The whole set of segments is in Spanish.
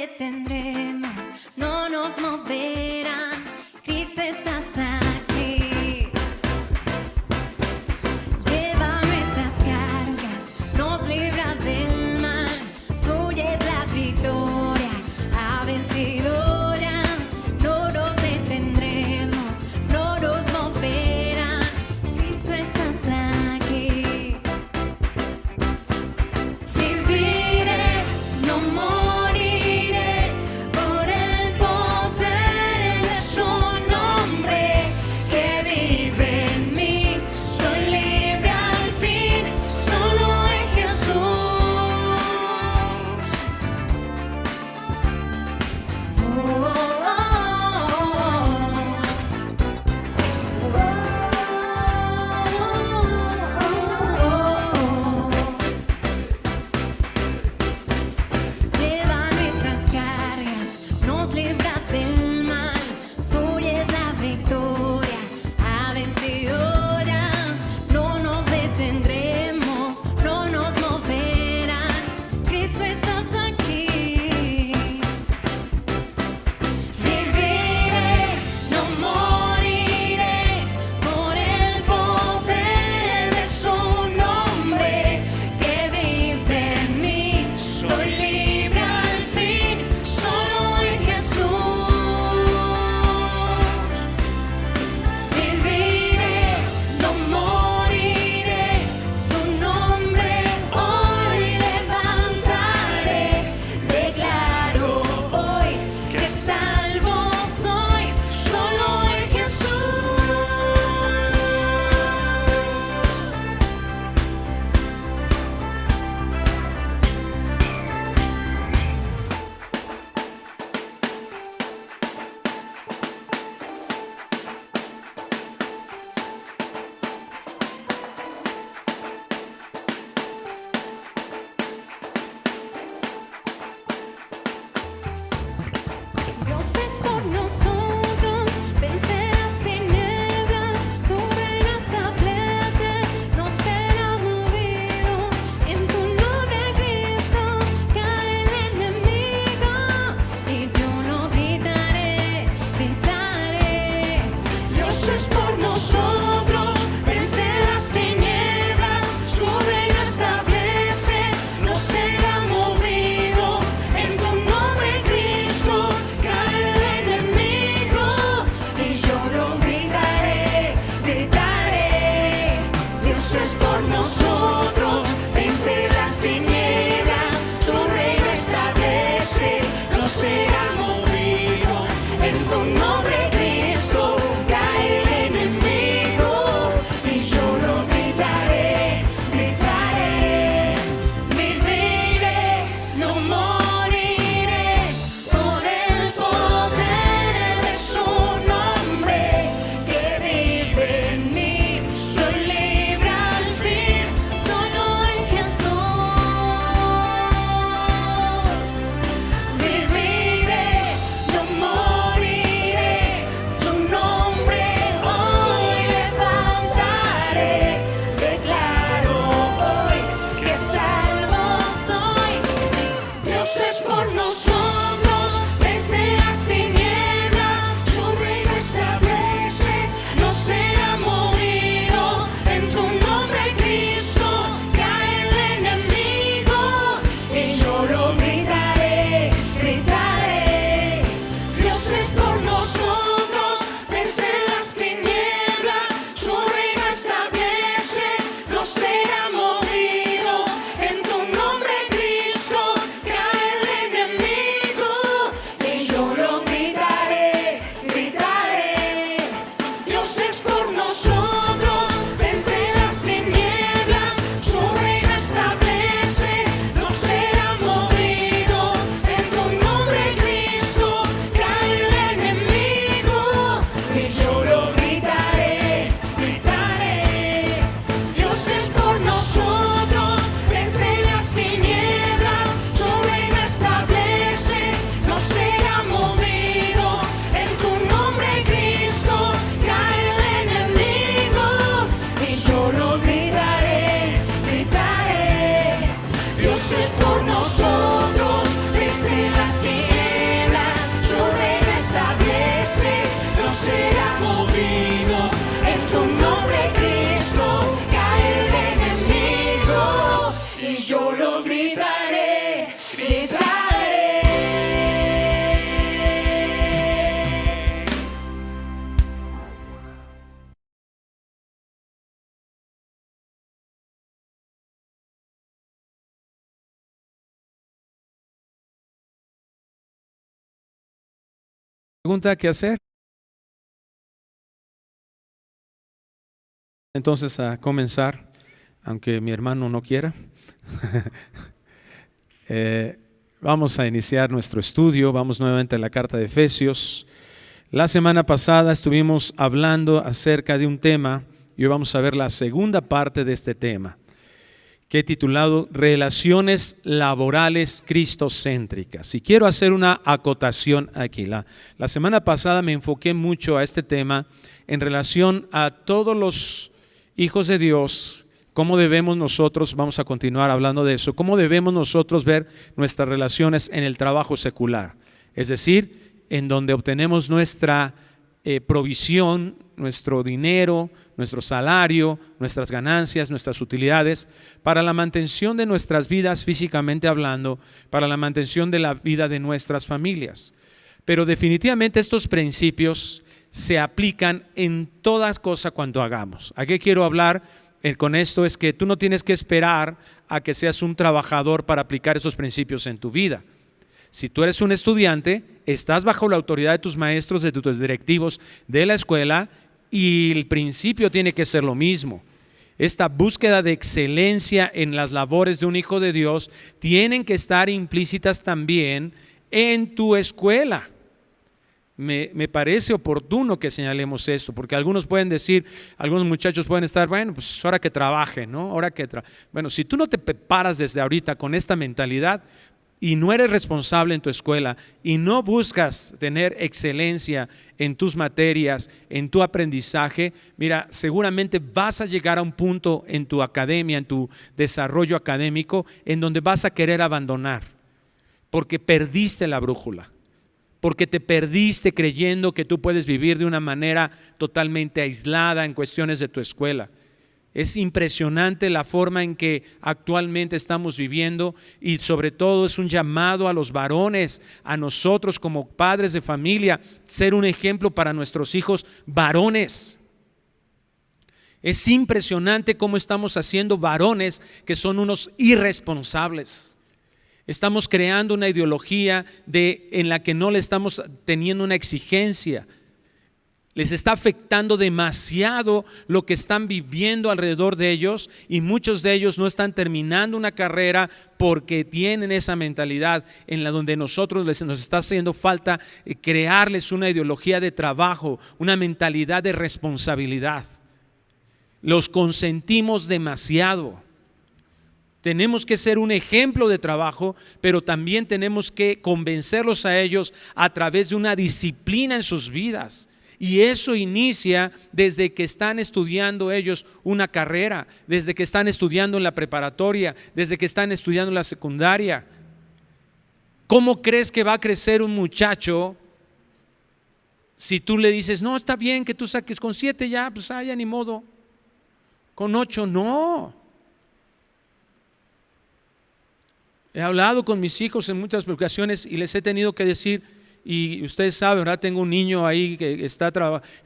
detendremos, no nos moverán. Cristo estás aquí. Lleva nuestras cargas, nos libra del mal. Suya es la victoria, ha vencido ya. No nos detendremos, no nos moverán. Cristo estás aquí. Viviré, no moriré por el poder de su nombre que vive en mí. Soy libre al fin, solo en Jesús. Lleva nuestras cargas, nos libra del mal. Suya es la victoria, ha vencido ya. No nos detendremos, no nos moverán. Cristo estás aquí. Viviré, no moriré por el poder de su nombre que vive en mí. Soy libre al fin, solo en Jesús. Viviré, no moriré, su nombre hoy levantaré. Declaro hoy que salvo soy, solo en Jesús. Dios es por nosotros, vence las tinieblas, su reino establece, no será movido. En tu nombre, Cristo, cae el enemigo, y yo lo gritaré, gritaré. Dios es por nosotros, vence las tinieblas, su reino establece, no será movido. En tu nombre, Cristo, cae el enemigo, y yo lo gritaré, gritaré. Dios es por nosotros, vence las tinieblas, su reino establece, no será movido. En tu nombre, Cristo, cae el enemigo, y yo lo gritaré, gritaré. Viviré, no moriré por el poder de su nombre que vive en mí. Soy libre al fin, solo en Jesús. Viviré, no moriré, su nombre hoy levantaré. Declaro hoy que salvo soy. Dios es por nosotros, vence las tinieblas, su reino establece, no será movido. En tu nombre, Cristo, cae el enemigo, y yo lo gritaré, gritaré. Dios es por nosotros, vence las tinieblas, su reino establece, no será movido. En tu nombre, Cristo, cae el enemigo, y yo lo gritaré, gritaré. Dios es por nosotros, vence las tinieblas, su reino establece, no será movido. Pregunta: ¿qué hacer? Entonces, a comenzar, aunque mi hermano no quiera. Vamos a iniciar nuestro estudio. Vamos nuevamente a la carta de Efesios. La semana pasada estuvimos hablando acerca de un tema y hoy vamos a ver la segunda parte de este tema, que he titulado Relaciones laborales cristocéntricas. Y quiero hacer una acotación aquí. La semana pasada me enfoqué mucho a este tema en relación a todos los hijos de Dios, cómo debemos nosotros, vamos a continuar hablando de eso, cómo debemos nosotros ver nuestras relaciones en el trabajo secular, es decir, en donde obtenemos nuestra provisión, nuestro dinero, nuestro salario, nuestras ganancias, nuestras utilidades, para la mantención de nuestras vidas físicamente hablando, para la mantención de la vida de nuestras familias. Pero definitivamente estos principios se aplican en todas cosas cuando hagamos. ¿A qué quiero hablar con esto? Es que tú no tienes que esperar a que seas un trabajador para aplicar esos principios en tu vida. Si tú eres un estudiante, estás bajo la autoridad de tus maestros, de tus directivos de la escuela, y el principio tiene que ser lo mismo. Esta búsqueda de excelencia en las labores de un hijo de Dios tienen que estar implícitas también en tu escuela. Me parece oportuno que señalemos esto, porque algunos pueden decir, algunos muchachos pueden estar, bueno, pues es hora que trabaje, ¿no? Bueno, si tú no te preparas desde ahorita con esta mentalidad y no eres responsable en tu escuela y no buscas tener excelencia en tus materias, en tu aprendizaje, mira, seguramente vas a llegar a un punto en tu academia, en tu desarrollo académico, en donde vas a querer abandonar, porque perdiste la brújula. Porque te perdiste creyendo que tú puedes vivir de una manera totalmente aislada en cuestiones de tu escuela. Es impresionante la forma en que actualmente estamos viviendo, y sobre todo es un llamado a los varones, a nosotros como padres de familia, ser un ejemplo para nuestros hijos varones. Es impresionante cómo estamos haciendo varones que son unos irresponsables. Estamos creando una ideología en la que no le estamos teniendo una exigencia. Les está afectando demasiado lo que están viviendo alrededor de ellos, y muchos de ellos no están terminando una carrera porque tienen esa mentalidad en la donde nos está haciendo falta crearles una ideología de trabajo, una mentalidad de responsabilidad. Los consentimos demasiado. Tenemos que ser un ejemplo de trabajo, pero también tenemos que convencerlos a ellos a través de una disciplina en sus vidas. Y eso inicia desde que están estudiando ellos una carrera, desde que están estudiando en la preparatoria, desde que están estudiando en la secundaria. ¿Cómo crees que va a crecer un muchacho si tú le dices, no, está bien que tú saques con 7 ya, pues ya ni modo, con 8 no? He hablado con mis hijos en muchas ocasiones y les he tenido que decir, y ustedes saben, ¿verdad? Tengo un niño ahí que está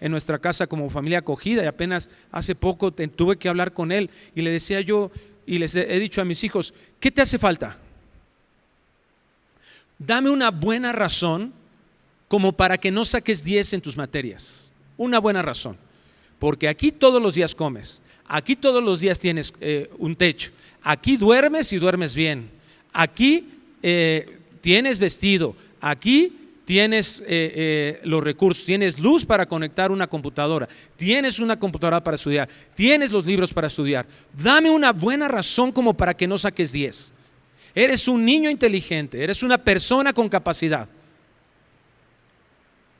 en nuestra casa como familia acogida, y apenas hace poco tuve que hablar con él y le decía yo, y les he dicho a mis hijos, ¿qué te hace falta? Dame una buena razón como para que no saques 10 en tus materias. Una buena razón, porque aquí todos los días comes, aquí todos los días tienes un techo, aquí duermes y duermes bien. Aquí tienes vestido, aquí tienes los recursos, tienes luz para conectar una computadora, tienes una computadora para estudiar, tienes los libros para estudiar. Dame una buena razón como para que no saques 10. Eres un niño inteligente, eres una persona con capacidad.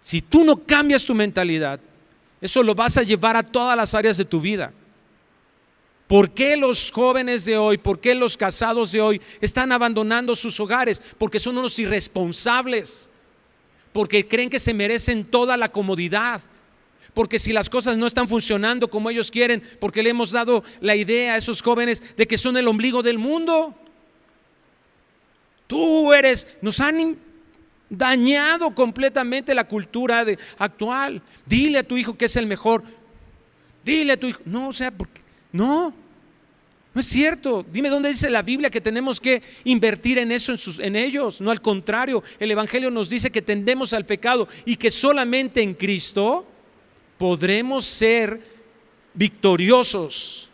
Si tú no cambias tu mentalidad, eso lo vas a llevar a todas las áreas de tu vida. ¿Por qué los jóvenes de hoy, por qué los casados de hoy están abandonando sus hogares? Porque son unos irresponsables, porque creen que se merecen toda la comodidad, porque si las cosas no están funcionando como ellos quieren, porque le hemos dado la idea a esos jóvenes de que son el ombligo del mundo. Nos han dañado completamente la cultura actual. Dile a tu hijo que es el mejor. Dile a tu hijo, no, o sea, no. No es cierto. Dime dónde dice la Biblia que tenemos que invertir en eso, en ellos. No, al contrario, el Evangelio nos dice que tendemos al pecado y que solamente en Cristo podremos ser victoriosos.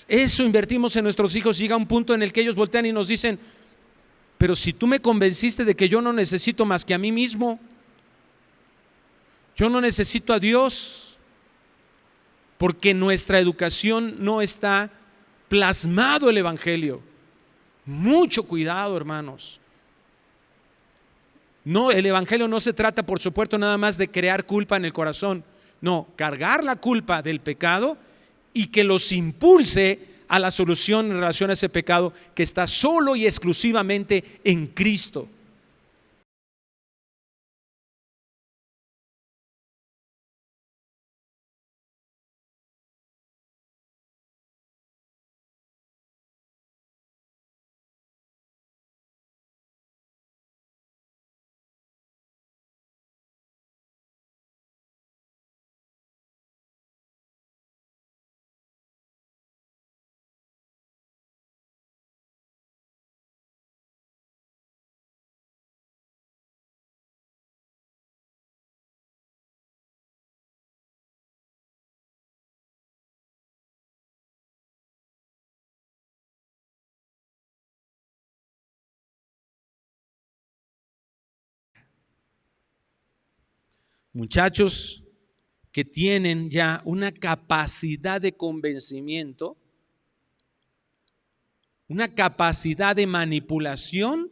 Eso invertimos en nuestros hijos. Llega un punto en el que ellos voltean y nos dicen: pero si tú me convenciste de que yo no necesito más que a mí mismo, yo no necesito a Dios. Porque nuestra educación no está plasmado el Evangelio. Mucho cuidado, hermanos. No, el Evangelio no se trata, por supuesto, nada más de crear culpa en el corazón. No, cargar la culpa del pecado y que los impulse a la solución en relación a ese pecado que está solo y exclusivamente en Cristo. Muchachos que tienen ya una capacidad de convencimiento, una capacidad de manipulación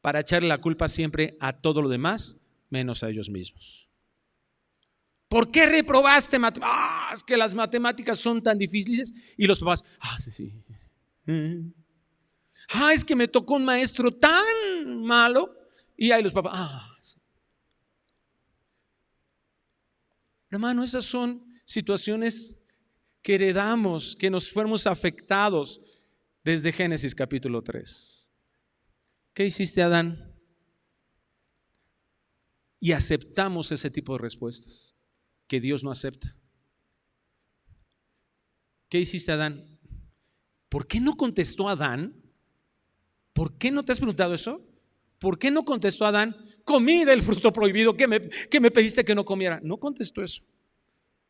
para echarle la culpa siempre a todo lo demás, menos a ellos mismos. ¿Por qué reprobaste matemáticas? Es que las matemáticas son tan difíciles. Y los papás: sí. Es que me tocó un maestro tan malo. Y ahí los papás: sí. Hermano, esas son situaciones que heredamos, que nos fuimos afectados desde Génesis capítulo 3. ¿Qué hiciste, Adán? Y aceptamos ese tipo de respuestas que Dios no acepta. ¿Qué hiciste, Adán? ¿Por qué no contestó Adán? ¿Por qué no te has preguntado eso? ¿Por qué no contestó Adán: comí del fruto prohibido que me pediste que no comiera? No contestó eso.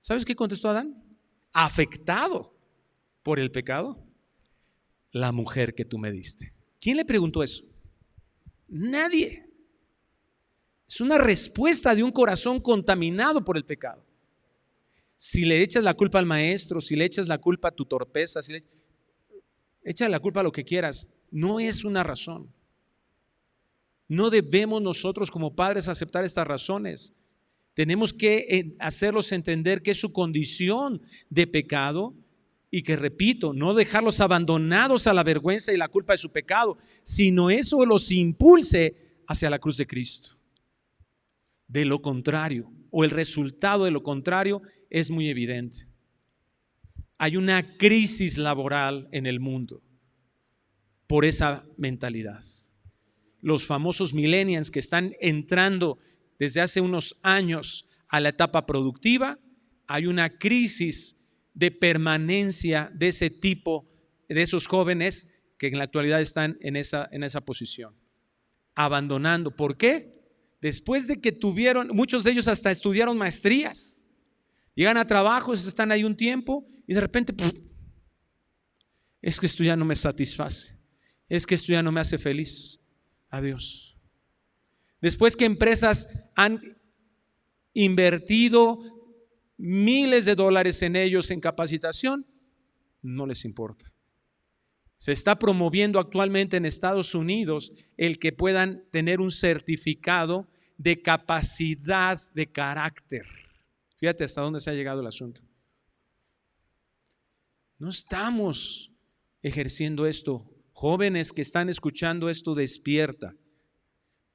¿Sabes qué contestó Adán? Afectado por el pecado: la mujer que tú me diste. ¿Quién le preguntó eso? Nadie. Es una respuesta de un corazón contaminado por el pecado. Si le echas la culpa al maestro, si le echas la culpa a tu torpeza, echa la culpa a lo que quieras, no es una razón. No debemos nosotros como padres aceptar estas razones. Tenemos que hacerlos entender que es su condición de pecado y que, repito, no dejarlos abandonados a la vergüenza y la culpa de su pecado, sino eso los impulse hacia la cruz de Cristo. De lo contrario, o el resultado de lo contrario es muy evidente. Hay una crisis laboral en el mundo por esa mentalidad. Los famosos millennials que están entrando desde hace unos años a la etapa productiva, hay una crisis de permanencia de ese tipo, de esos jóvenes que en la actualidad están en esa posición, abandonando. ¿Por qué? Después de que muchos de ellos hasta estudiaron maestrías, llegan a trabajos, están ahí un tiempo y de repente, es que esto ya no me satisface, es que esto ya no me hace feliz. Adiós. Después que empresas han invertido miles de dólares en ellos en capacitación, no les importa. Se está promoviendo actualmente en Estados Unidos el que puedan tener un certificado de capacidad de carácter. Fíjate hasta dónde se ha llegado el asunto. No estamos ejerciendo esto. Jóvenes que están escuchando esto, despierta.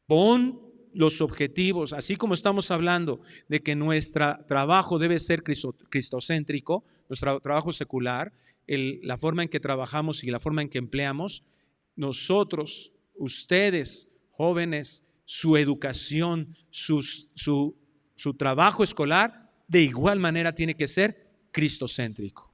Pon los objetivos, así como estamos hablando de que nuestro trabajo debe ser cristocéntrico, nuestro trabajo secular, la forma en que trabajamos y la forma en que empleamos, nosotros, ustedes, jóvenes, su educación, su trabajo escolar, de igual manera tiene que ser cristocéntrico.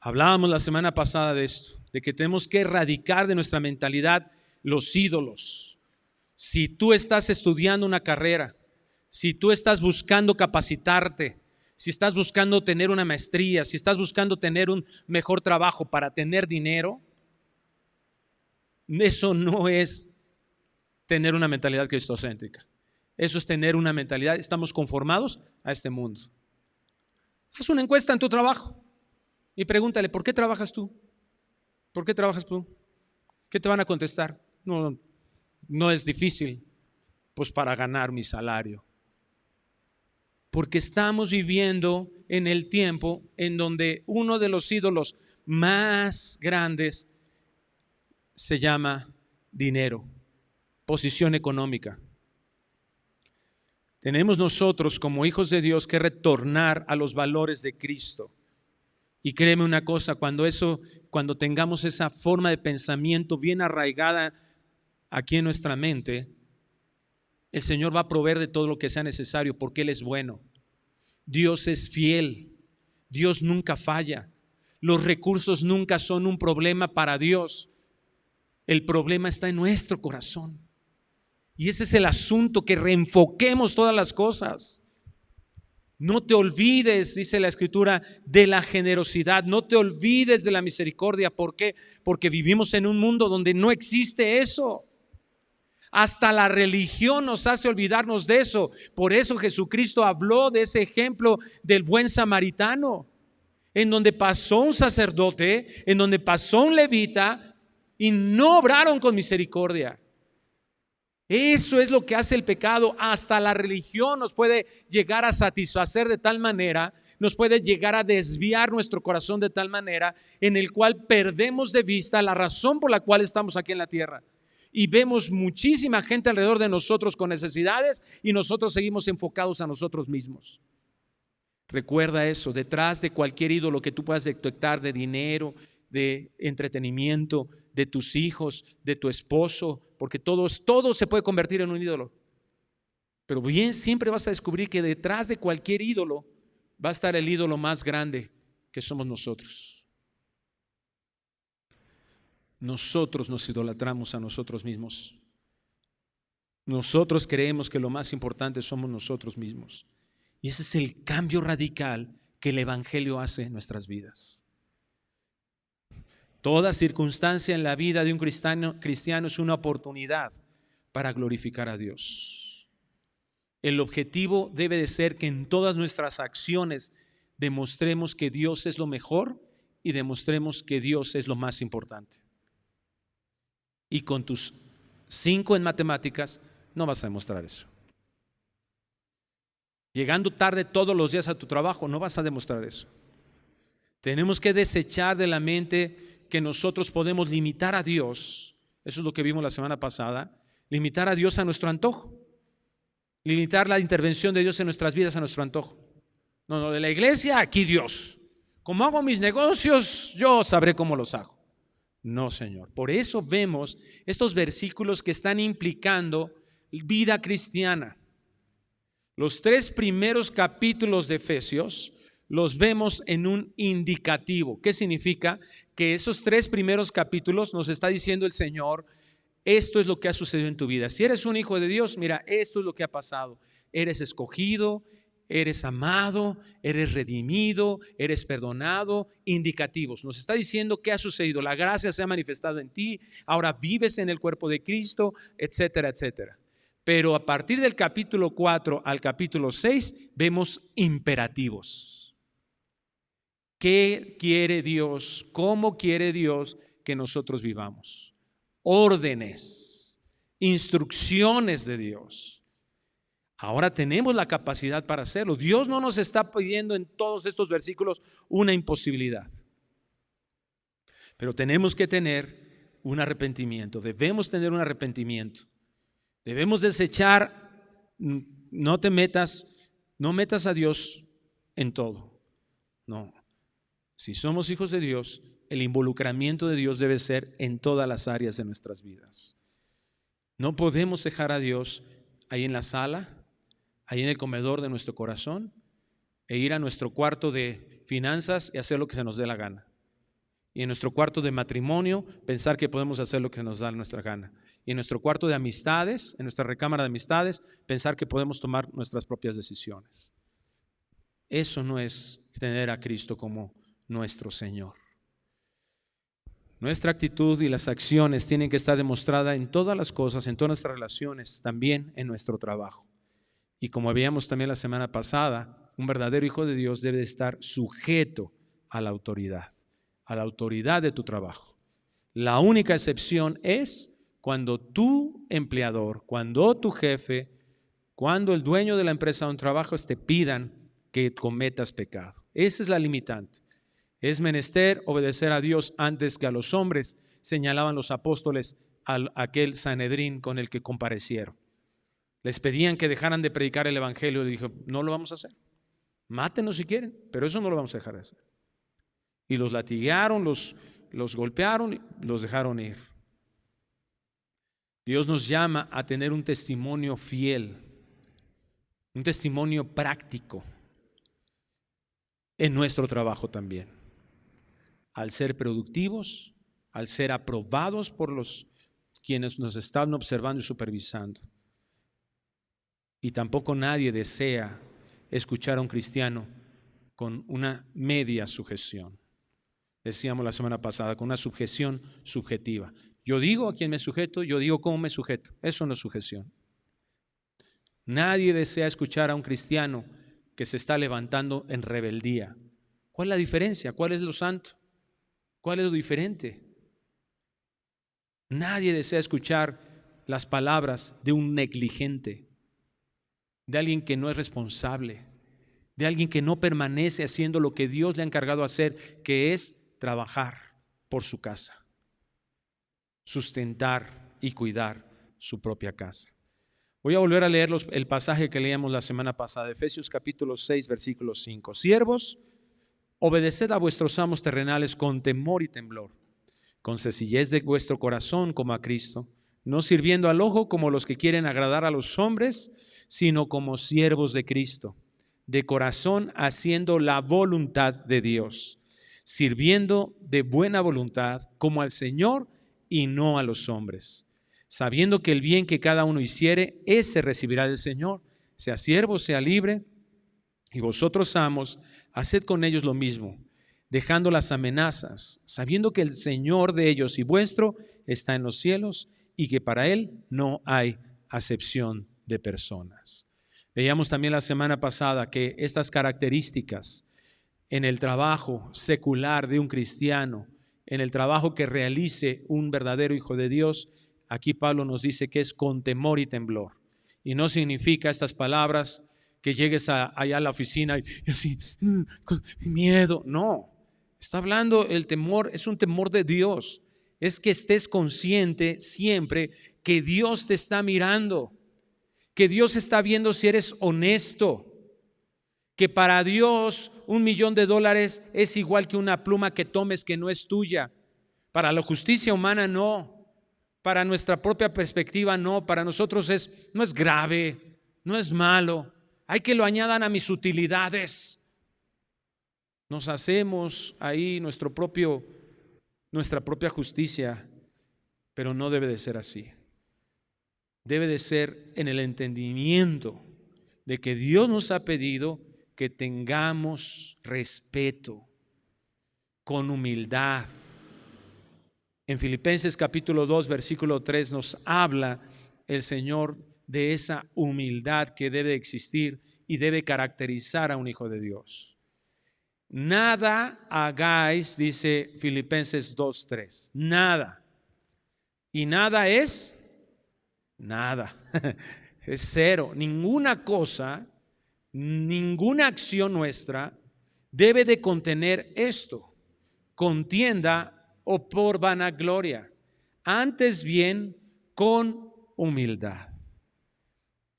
Hablábamos la semana pasada de esto, de que tenemos que erradicar de nuestra mentalidad los ídolos. Si tú estás estudiando una carrera, si tú estás buscando capacitarte, si estás buscando tener una maestría, si estás buscando tener un mejor trabajo para tener dinero, eso no es tener una mentalidad cristocéntrica. Eso es tener una mentalidad, estamos conformados a este mundo. Haz una encuesta en tu trabajo y pregúntale, ¿por qué trabajas tú? ¿Por qué trabajas tú? ¿Qué te van a contestar? No es difícil, pues para ganar mi salario. Porque estamos viviendo en el tiempo en donde uno de los ídolos más grandes se llama dinero, posición económica. Tenemos nosotros como hijos de Dios que retornar a los valores de Cristo. Y créeme una cosa, cuando tengamos esa forma de pensamiento bien arraigada aquí en nuestra mente, el Señor va a proveer de todo lo que sea necesario porque Él es bueno. Dios es fiel. Dios nunca falla. Los recursos nunca son un problema para Dios. El problema está en nuestro corazón. Y ese es el asunto, que reenfoquemos todas las cosas. No te olvides, dice la Escritura, de la generosidad. No te olvides de la misericordia. ¿Por qué? Porque vivimos en un mundo donde no existe eso. Hasta la religión nos hace olvidarnos de eso. Por eso Jesucristo habló de ese ejemplo del buen samaritano, en donde pasó un sacerdote, en donde pasó un levita y no obraron con misericordia. Eso es lo que hace el pecado. Hasta la religión nos puede llegar a satisfacer de tal manera, nos puede llegar a desviar nuestro corazón de tal manera en el cual perdemos de vista la razón por la cual estamos aquí en la tierra. Y vemos muchísima gente alrededor de nosotros con necesidades y nosotros seguimos enfocados a nosotros mismos. Recuerda eso, detrás de cualquier ídolo que tú puedas detectar, de dinero, de entretenimiento, de tus hijos, de tu esposo, porque todo se puede convertir en un ídolo. Pero bien, siempre vas a descubrir que detrás de cualquier ídolo va a estar el ídolo más grande, que somos nosotros. Nosotros nos idolatramos a nosotros mismos. Nosotros creemos que lo más importante somos nosotros mismos. Y ese es el cambio radical que el Evangelio hace en nuestras vidas. Toda circunstancia en la vida de un cristiano es una oportunidad para glorificar a Dios. El objetivo debe de ser que en todas nuestras acciones demostremos que Dios es lo mejor y demostremos que Dios es lo más importante. Y con tus 5 en matemáticas no vas a demostrar eso. Llegando tarde todos los días a tu trabajo, no vas a demostrar eso. Tenemos que desechar de la mente que nosotros podemos limitar a Dios. Eso es lo que vimos la semana pasada. Limitar a Dios a nuestro antojo. Limitar la intervención de Dios en nuestras vidas a nuestro antojo. No, de la iglesia, aquí Dios. Como hago mis negocios, yo sabré cómo los hago. No, Señor. Por eso vemos estos versículos que están implicando vida cristiana. Los 3 primeros capítulos de Efesios los vemos en un indicativo. ¿Qué significa? Que esos 3 primeros capítulos nos está diciendo el Señor, esto es lo que ha sucedido en tu vida. Si eres un hijo de Dios, mira, esto es lo que ha pasado. Eres escogido, eres amado, eres redimido, eres perdonado. Indicativos. Nos está diciendo qué ha sucedido. La gracia se ha manifestado en ti. Ahora vives en el cuerpo de Cristo, etcétera, etcétera. Pero a partir del capítulo 4 al capítulo 6 vemos imperativos. ¿Qué quiere Dios? ¿Cómo quiere Dios que nosotros vivamos? Órdenes, instrucciones de Dios. Ahora tenemos la capacidad para hacerlo. Dios no nos está pidiendo en todos estos versículos una imposibilidad. Pero tenemos que tener un arrepentimiento. Debemos tener un arrepentimiento. Debemos desechar, no metas a Dios en todo. No. Si somos hijos de Dios, el involucramiento de Dios debe ser en todas las áreas de nuestras vidas. No podemos dejar a Dios ahí en la sala, ahí en el comedor de nuestro corazón, e ir a nuestro cuarto de finanzas y hacer lo que se nos dé la gana. Y en nuestro cuarto de matrimonio pensar que podemos hacer lo que se nos da nuestra gana. Y en nuestro cuarto de amistades, en nuestra recámara de amistades, pensar que podemos tomar nuestras propias decisiones. Eso no es tener a Cristo como nuestro Señor. Nuestra actitud y las acciones tienen que estar demostradas en todas las cosas, en todas nuestras relaciones, también en nuestro trabajo. Y como veíamos también la semana pasada, un verdadero hijo de Dios debe de estar sujeto a la autoridad de tu trabajo. La única excepción es cuando tu empleador, cuando tu jefe, cuando el dueño de la empresa donde trabajas te pidan que cometas pecado. Esa es la limitante. Es menester obedecer a Dios antes que a los hombres, señalaban los apóstoles a aquel Sanedrín con el que comparecieron. Les pedían que dejaran de predicar el evangelio y dijo, no lo vamos a hacer. Mátenos si quieren, pero eso no lo vamos a dejar de hacer. Y los latiguearon, los golpearon y los dejaron ir. Dios nos llama a tener un testimonio fiel, un testimonio práctico en nuestro trabajo también. Al ser productivos, al ser aprobados por los quienes nos están observando y supervisando. Y tampoco nadie desea escuchar a un cristiano con una media sujeción. Decíamos la semana pasada, con una sujeción subjetiva. Yo digo a quién me sujeto, yo digo cómo me sujeto. Eso no es sujeción. Nadie desea escuchar a un cristiano que se está levantando en rebeldía. ¿Cuál es la diferencia? ¿Cuál es lo santo? ¿Cuál es lo diferente? Nadie desea escuchar las palabras de un negligente, de alguien que no es responsable, de alguien que no permanece haciendo lo que Dios le ha encargado hacer, que es trabajar por su casa, sustentar y cuidar su propia casa. Voy a volver a leer el pasaje que leíamos la semana pasada, Efesios capítulo 6, versículo 5. Siervos, obedeced a vuestros amos terrenales con temor y temblor, con sencillez de vuestro corazón como a Cristo, no sirviendo al ojo como los que quieren agradar a los hombres, sino como siervos de Cristo, de corazón haciendo la voluntad de Dios, sirviendo de buena voluntad como al Señor y no a los hombres, sabiendo que el bien que cada uno hiciere, ese recibirá del Señor, sea siervo, sea libre. Y vosotros, amos, haced con ellos lo mismo, dejando las amenazas, sabiendo que el Señor de ellos y vuestro está en los cielos y que para Él no hay acepción de personas. Veíamos también la semana pasada que estas características en el trabajo secular de un cristiano, en el trabajo que realice un verdadero hijo de Dios, aquí Pablo nos dice que es con temor y temblor. Y no significa estas palabras que llegues allá a la oficina y así, con miedo. No, está hablando, el temor es un temor de Dios. Es que estés consciente siempre que Dios te está mirando, que Dios está viendo si eres honesto, que para Dios $1,000,000 es igual que una pluma que tomes que no es tuya. Para la justicia humana no, para nuestra propia perspectiva no, para nosotros no es grave, no es malo. Hay que lo añadan a mis utilidades. Nos hacemos ahí nuestra propia justicia, pero no debe de ser así. Debe de ser en el entendimiento de que Dios nos ha pedido que tengamos respeto, con humildad. En Filipenses capítulo 2, versículo 3 nos habla el Señor de esa humildad que debe existir y debe caracterizar a un hijo de Dios. Nada hagáis, dice Filipenses 2:3, nada. Y nada es nada, es cero. Ninguna cosa, ninguna acción nuestra debe de contener esto, contienda o por vanagloria, antes bien con humildad,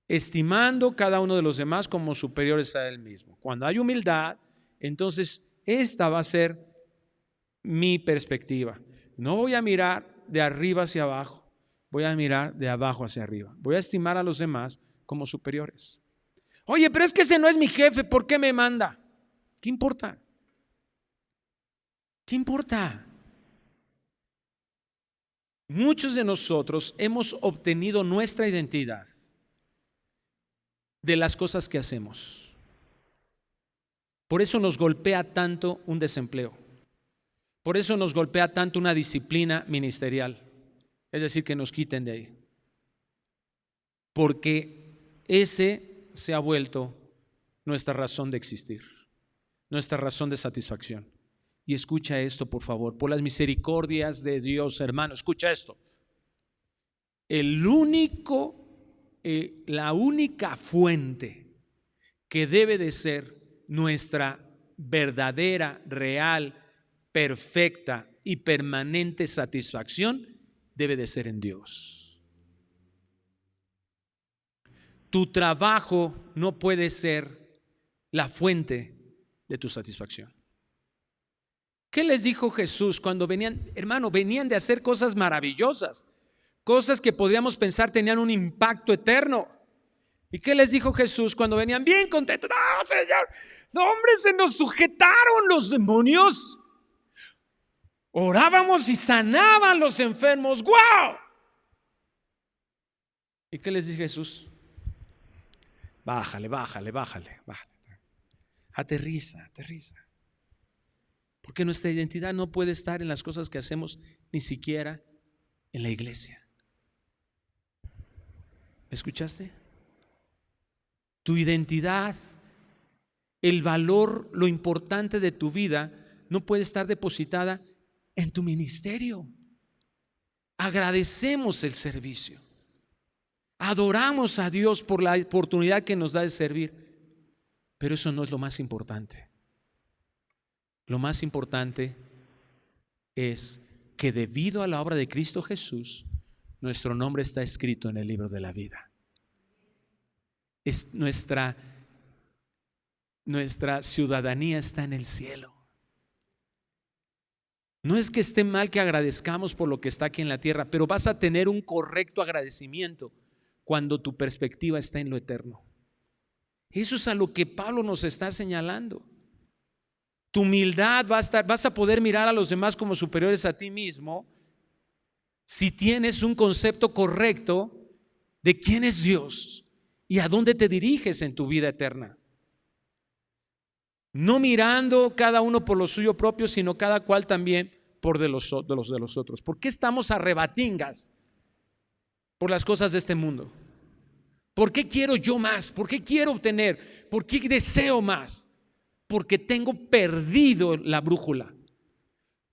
estimando cada uno de los demás como superiores a él mismo. Cuando hay humildad, entonces esta va a ser mi perspectiva. No voy a mirar de arriba hacia abajo, voy a mirar de abajo hacia arriba. Voy a estimar a los demás como superiores. Oye, pero es que ese no es mi jefe, ¿por qué me manda? ¿Qué importa? ¿Qué importa? Muchos de nosotros hemos obtenido nuestra identidad de las cosas que hacemos. Por eso nos golpea tanto un desempleo. Por eso nos golpea tanto una disciplina ministerial. Es decir, que nos quiten de ahí. Porque ese se ha vuelto nuestra razón de existir, nuestra razón de satisfacción. Y escucha esto, por favor, por las misericordias de Dios, hermano, escucha esto. La única fuente que debe de ser nuestra verdadera, real, perfecta y permanente satisfacción debe de ser en Dios. Tu trabajo no puede ser la fuente de tu satisfacción. ¿Qué les dijo Jesús cuando venían? Hermano, venían de hacer cosas maravillosas, cosas que podríamos pensar tenían un impacto eterno. ¿Y qué les dijo Jesús cuando venían bien contentos? ¡No, Señor! ¡No, hombre, se nos sujetaron los demonios! Orábamos y sanaban los enfermos. ¡Wow! ¿Y qué les dijo Jesús? Bájale. Aterriza. Porque nuestra identidad no puede estar en las cosas que hacemos, ni siquiera en la iglesia. ¿Me escuchaste? Tu identidad, el valor, lo importante de tu vida no puede estar depositada en tu ministerio. Agradecemos el servicio. Adoramos a Dios por la oportunidad que nos da de servir. Pero eso no es lo más importante. Lo más importante es que debido a la obra de Cristo Jesús, nuestro nombre está escrito en el libro de la vida. Nuestra ciudadanía está en el cielo. No es que esté mal que agradezcamos por lo que está aquí en la tierra, pero vas a tener un correcto agradecimiento cuando tu perspectiva está en lo eterno. Eso es a lo que Pablo nos está señalando. Tu humildad vas a poder mirar a los demás como superiores a ti mismo si tienes un concepto correcto de quién es Dios y a dónde te diriges en tu vida eterna. No mirando cada uno por lo suyo propio, sino cada cual también por de los otros. ¿Por qué estamos a rebatingas por las cosas de este mundo? ¿Por qué quiero yo más? ¿Por qué quiero obtener? ¿Por qué deseo más? Porque tengo perdido la brújula.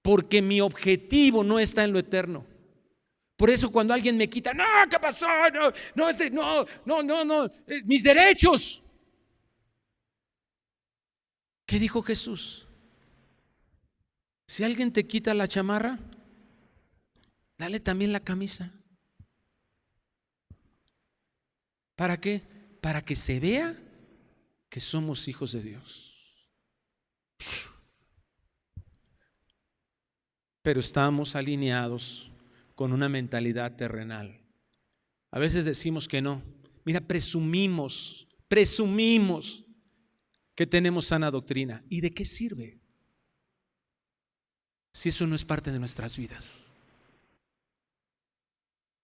Porque mi objetivo no está en lo eterno. Por eso cuando alguien me quita, no, ¿qué pasó? No, mis derechos. ¿Qué dijo Jesús? Si alguien te quita la chamarra, dale también la camisa. ¿Para qué? Para que se vea que somos hijos de Dios. Pero estamos alineados con una mentalidad terrenal. A veces decimos que no. Mira, presumimos que tenemos sana doctrina. ¿Y de qué sirve si eso no es parte de nuestras vidas?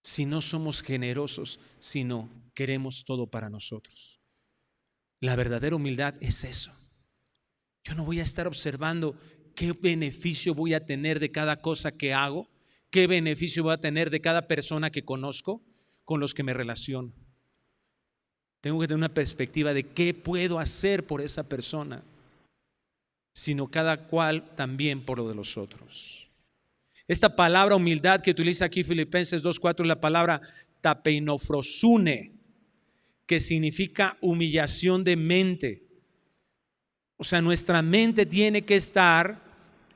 Si no somos generosos, si no queremos todo para nosotros. La verdadera humildad es eso. Yo no voy a estar observando qué beneficio voy a tener de cada cosa que hago, qué beneficio voy a tener de cada persona que conozco, con los que me relaciono. Tengo que tener una perspectiva de qué puedo hacer por esa persona, sino cada cual también por lo de los otros. Esta palabra humildad que utiliza aquí Filipenses 2:4 es la palabra tapeinofrosune, que significa humillación de mente. O sea, nuestra mente tiene que estar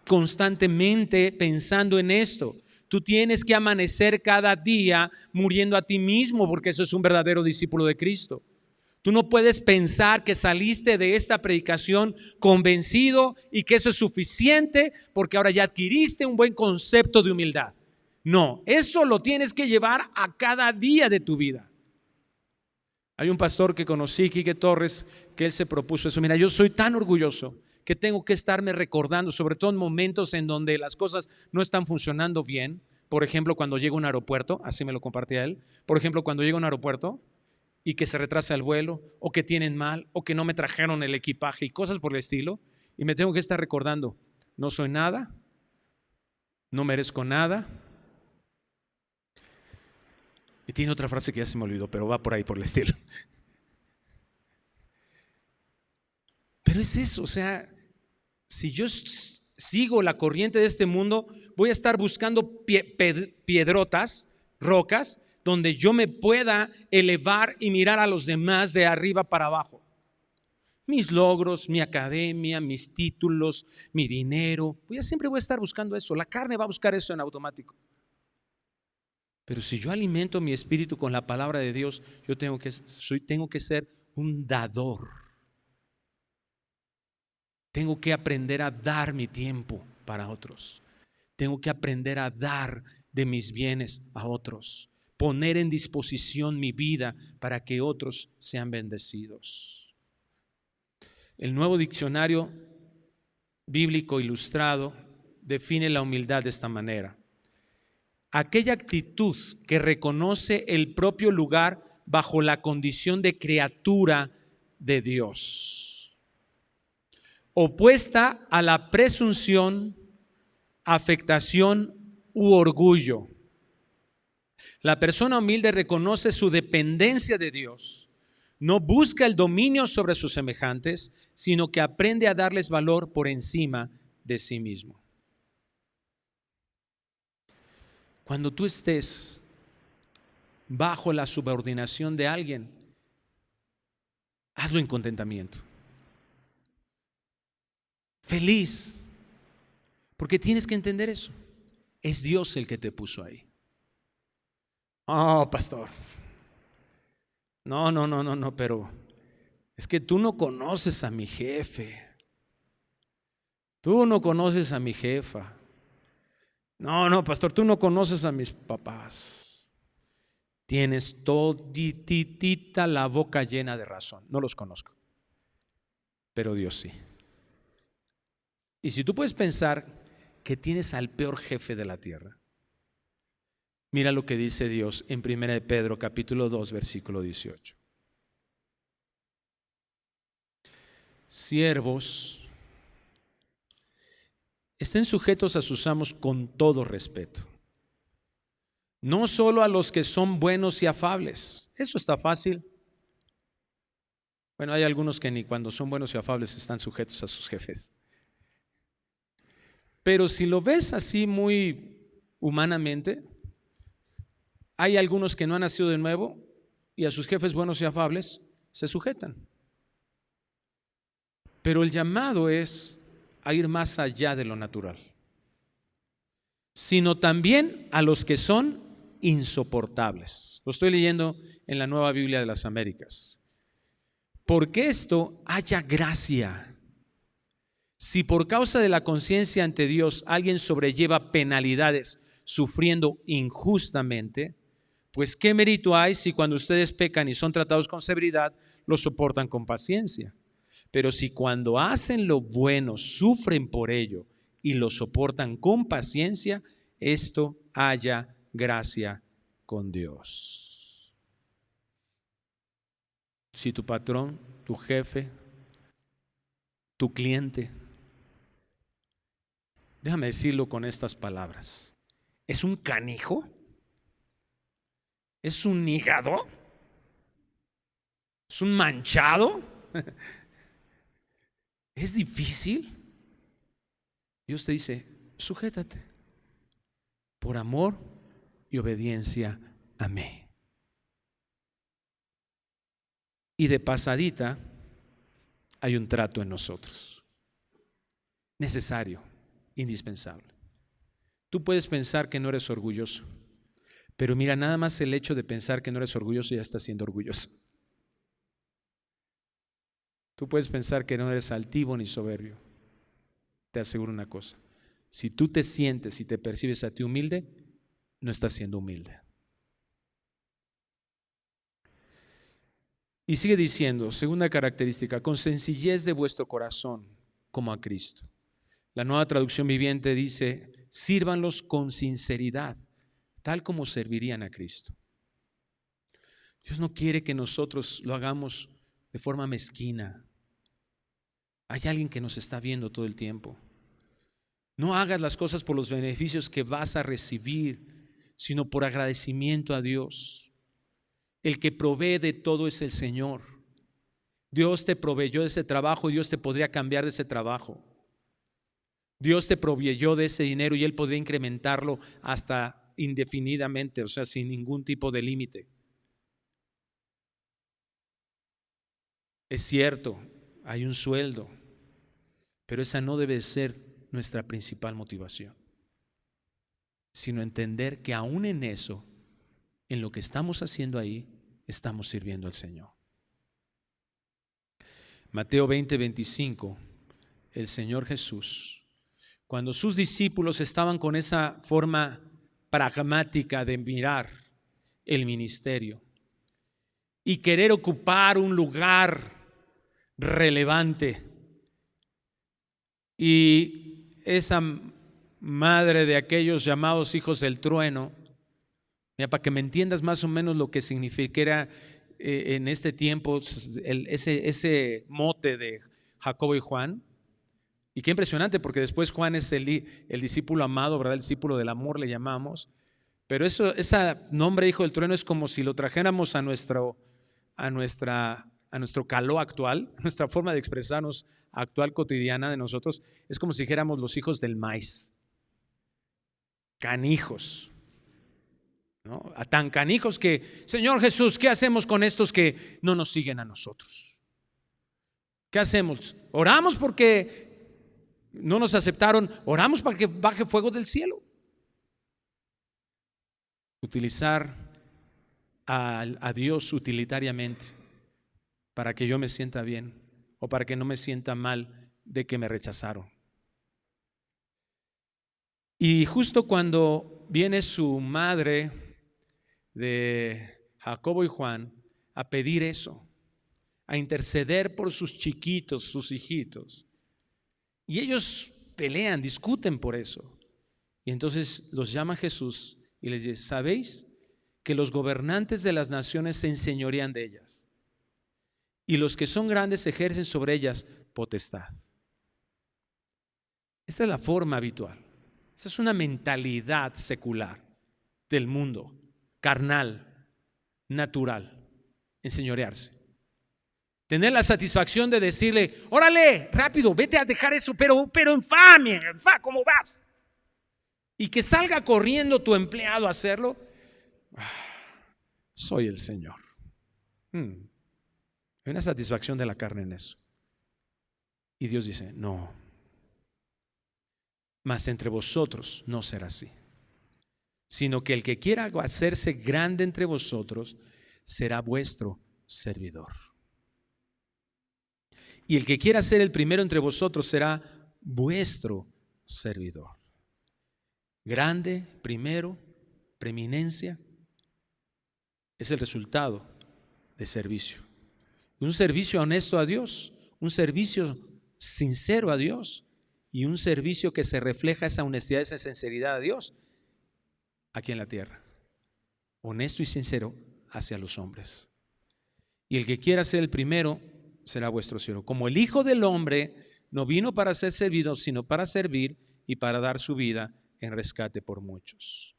constantemente pensando en esto. Tú tienes que amanecer cada día muriendo a ti mismo, porque eso es un verdadero discípulo de Cristo. Tú no puedes pensar que saliste de esta predicación convencido y que eso es suficiente porque ahora ya adquiriste un buen concepto de humildad. No, eso lo tienes que llevar a cada día de tu vida. Hay un pastor que conocí, Quique Torres, que él se propuso eso. Mira, yo soy tan orgulloso que tengo que estarme recordando, sobre todo en momentos en donde las cosas no están funcionando bien. Por ejemplo, cuando llego a un aeropuerto, así me lo compartía él, por ejemplo, cuando llego a un aeropuerto y que se retrasa el vuelo, o que tienen mal, o que no me trajeron el equipaje y cosas por el estilo, y me tengo que estar recordando, no soy nada, no merezco nada. Y tiene otra frase que ya se me olvidó, pero va por ahí, por el estilo. Pero es eso, o sea, si yo sigo la corriente de este mundo, voy a estar buscando piedrotas, rocas, donde yo me pueda elevar y mirar a los demás de arriba para abajo. Mis logros, mi academia, mis títulos, mi dinero, siempre voy a estar buscando eso. La carne va a buscar eso en automático. Pero si yo alimento mi espíritu con la palabra de Dios, yo tengo que ser un dador. Tengo que aprender a dar mi tiempo para otros. Tengo que aprender a dar de mis bienes a otros. Poner en disposición mi vida para que otros sean bendecidos. El Nuevo Diccionario Bíblico Ilustrado define la humildad de esta manera: aquella actitud que reconoce el propio lugar bajo la condición de criatura de Dios, opuesta a la presunción, afectación u orgullo. La persona humilde reconoce su dependencia de Dios, no busca el dominio sobre sus semejantes, sino que aprende a darles valor por encima de sí mismo. Cuando tú estés bajo la subordinación de alguien, hazlo en contentamiento, feliz, porque tienes que entender eso. Es Dios el que te puso ahí. Oh, pastor. No, pero es que tú no conoces a mi jefe. Tú no conoces a mi jefa. No, pastor, tú no conoces a mis papás. Tienes toditita la boca llena de razón. No los conozco, pero Dios sí. Y si tú puedes pensar que tienes al peor jefe de la tierra, mira lo que dice Dios en 1 Pedro capítulo 2 versículo 18. Siervos, estén sujetos a sus amos con todo respeto, no solo a los que son buenos y afables. Eso está fácil. Bueno, hay algunos que ni cuando son buenos y afables están sujetos a sus jefes. Pero si lo ves así muy humanamente, hay algunos que no han nacido de nuevo y a sus jefes buenos y afables se sujetan. Pero el llamado es a ir más allá de lo natural, sino también a los que son insoportables. Lo estoy leyendo en la Nueva Biblia de las Américas. Porque esto haya gracia. Si por causa de la conciencia ante Dios alguien sobrelleva penalidades sufriendo injustamente, pues qué mérito hay si cuando ustedes pecan y son tratados con severidad, lo soportan con paciencia. Pero si cuando hacen lo bueno sufren por ello y lo soportan con paciencia, esto haya gracia con Dios. Si tu patrón, tu jefe, tu cliente, déjame decirlo con estas palabras, ¿es un canijo? ¿Es un hígado? ¿Es un manchado? ¿Es difícil? Dios te dice, sujétate por amor y obediencia a mí. Y de pasadita hay un trato en nosotros, necesario, indispensable. Tú puedes pensar que no eres orgulloso, pero mira, nada más el hecho de pensar que no eres orgulloso ya estás siendo orgulloso. Tú puedes pensar que no eres altivo ni soberbio. Te aseguro una cosa, si tú te sientes y te percibes a ti humilde, no estás siendo humilde. Y sigue diciendo, segunda característica, con sencillez de vuestro corazón, como a Cristo. La Nueva Traducción Viviente dice: sírvanlos con sinceridad, tal como servirían a Cristo. Dios no quiere que nosotros lo hagamos de forma mezquina. Hay alguien que nos está viendo todo el tiempo. No hagas las cosas por los beneficios que vas a recibir, sino por agradecimiento a Dios. El que provee de todo es el Señor. Dios te proveyó de ese trabajo y Dios te podría cambiar de ese trabajo. Dios te proveyó de ese dinero y Él podría incrementarlo hasta indefinidamente, o sea, sin ningún tipo de límite. Es cierto, hay un sueldo, pero esa no debe ser nuestra principal motivación, sino entender que aún en eso, en lo que estamos haciendo ahí, estamos sirviendo al Señor. Mateo 20:25, el Señor Jesús, cuando sus discípulos estaban con esa forma pragmática de mirar el ministerio y querer ocupar un lugar relevante, y esa madre de aquellos llamados hijos del trueno, mira, para que me entiendas más o menos lo que significara en este tiempo ese mote de Jacobo y Juan. Y qué impresionante, porque después Juan es el discípulo amado, ¿verdad? El discípulo del amor le llamamos. Pero ese nombre hijo del trueno es como si lo trajéramos a nuestro caló actual, a nuestra forma de expresarnos actual, cotidiana de nosotros. Es como si dijéramos los hijos del maíz. Canijos, ¿no? Tan canijos que, Señor Jesús, ¿qué hacemos con estos que no nos siguen a nosotros? ¿Qué hacemos? ¿Oramos porque no nos aceptaron? ¿Oramos para que baje fuego del cielo? Utilizar a Dios utilitariamente para que yo me sienta bien o para que no me sienta mal de que me rechazaron. Y justo cuando viene su madre de Jacobo y Juan a pedir eso, a interceder por sus chiquitos, sus hijitos, y ellos pelean, discuten por eso, y entonces los llama Jesús y les dice: ¿sabéis que los gobernantes de las naciones se enseñorean de ellas, y los que son grandes ejercen sobre ellas potestad? Esa es la forma habitual. Esa es una mentalidad secular del mundo, carnal, natural, enseñorearse. Tener la satisfacción de decirle: órale, rápido, vete a dejar eso, pero infame, ¿cómo vas? Y que salga corriendo tu empleado a hacerlo. Soy el Señor. Hay una satisfacción de la carne en eso. Y Dios dice: no, mas entre vosotros no será así, sino que el que quiera hacerse grande entre vosotros será vuestro servidor. Y el que quiera ser el primero entre vosotros será vuestro servidor. Grande, primero, preeminencia, es el resultado de servicio. Un servicio honesto a Dios, un servicio sincero a Dios, y un servicio que se refleja esa honestidad, esa sinceridad a Dios aquí en la tierra. Honesto y sincero hacia los hombres. Y el que quiera ser el primero será vuestro siervo. Como el Hijo del Hombre no vino para ser servido, sino para servir y para dar su vida en rescate por muchos.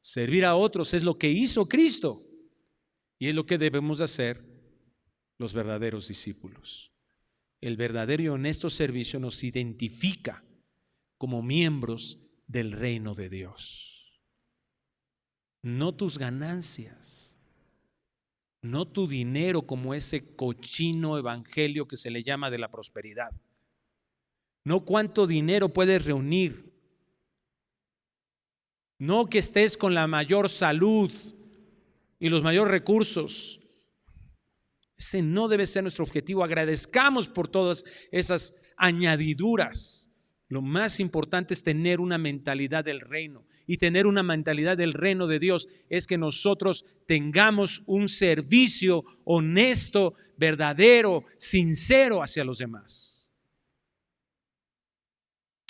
Servir a otros es lo que hizo Cristo y es lo que debemos hacer los verdaderos discípulos. El verdadero y honesto servicio nos identifica como miembros del reino de Dios. No tus ganancias, no tu dinero como ese cochino evangelio que se le llama de la prosperidad. No cuánto dinero puedes reunir. No que estés con la mayor salud y los mayores recursos. Ese no debe ser nuestro objetivo. Agradezcamos por todas esas añadiduras. Lo más importante es tener una mentalidad del reino. Y tener una mentalidad del reino de Dios es que nosotros tengamos un servicio honesto, verdadero, sincero hacia los demás.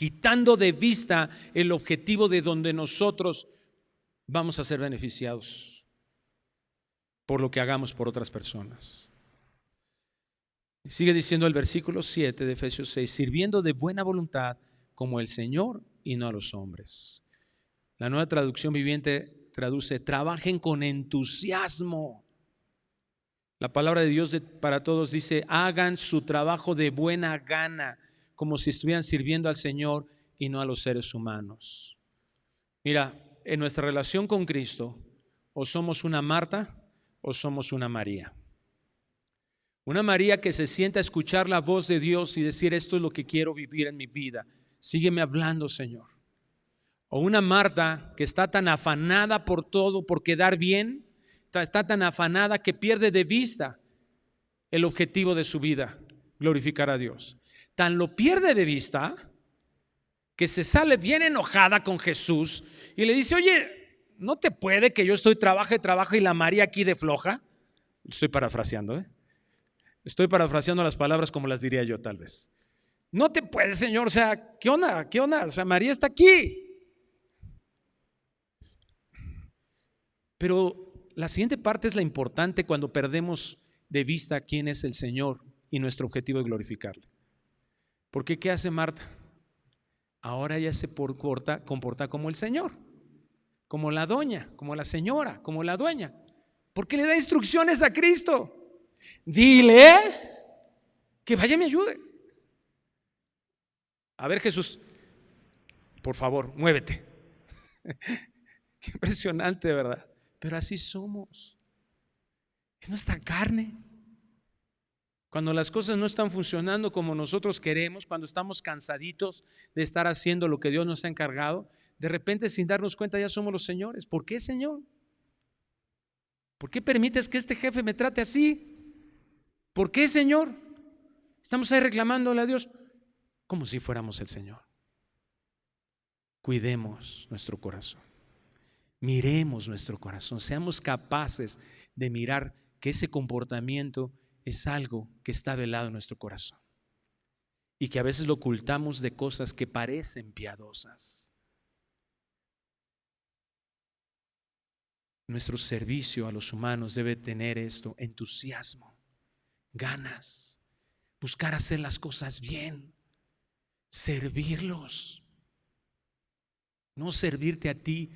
quitando de vista el objetivo de donde nosotros vamos a ser beneficiados por lo que hagamos por otras personas. Sigue diciendo el versículo 7 de Efesios 6, sirviendo de buena voluntad como el Señor y no a los hombres. La Nueva Traducción Viviente traduce, trabajen con entusiasmo. La palabra de Dios para todos dice, hagan su trabajo de buena gana, como si estuvieran sirviendo al Señor y no a los seres humanos. Mira, en nuestra relación con Cristo, o somos una Marta o somos una María. Una María que se sienta a escuchar la voz de Dios y decir, esto es lo que quiero vivir en mi vida. Sígueme hablando, Señor. O una Marta que está tan afanada por todo, por quedar bien, está tan afanada que pierde de vista el objetivo de su vida, glorificar a Dios. Tan lo pierde de vista que se sale bien enojada con Jesús y le dice, oye, ¿no te puede que yo estoy trabaja y la María aquí de floja? Estoy parafraseando, Estoy parafraseando las palabras como las diría yo tal vez. No te puede, Señor, o sea, ¿qué onda? ¿Qué onda? O sea, María está aquí. Pero la siguiente parte es la importante cuando perdemos de vista quién es el Señor y nuestro objetivo de glorificarle. Porque ¿qué hace Marta? Ahora ella se comporta como el Señor, como la doña, como la señora, como la dueña. Porque le da instrucciones a Cristo. Dile que vaya y me ayude. A ver, Jesús, por favor, muévete. Qué impresionante, ¿verdad? Pero así somos. Es nuestra carne. Cuando las cosas no están funcionando como nosotros queremos, cuando estamos cansaditos de estar haciendo lo que Dios nos ha encargado, de repente sin darnos cuenta ya somos los señores. ¿Por qué, Señor? ¿Por qué permites que este jefe me trate así? ¿Por qué, Señor? Estamos ahí reclamándole a Dios como si fuéramos el Señor. Cuidemos nuestro corazón. Miremos nuestro corazón. Seamos capaces de mirar que ese comportamiento es algo que está velado en nuestro corazón y que a veces lo ocultamos de cosas que parecen piadosas. Nuestro servicio a los humanos debe tener esto: entusiasmo, ganas, buscar hacer las cosas bien, servirlos, no servirte a ti,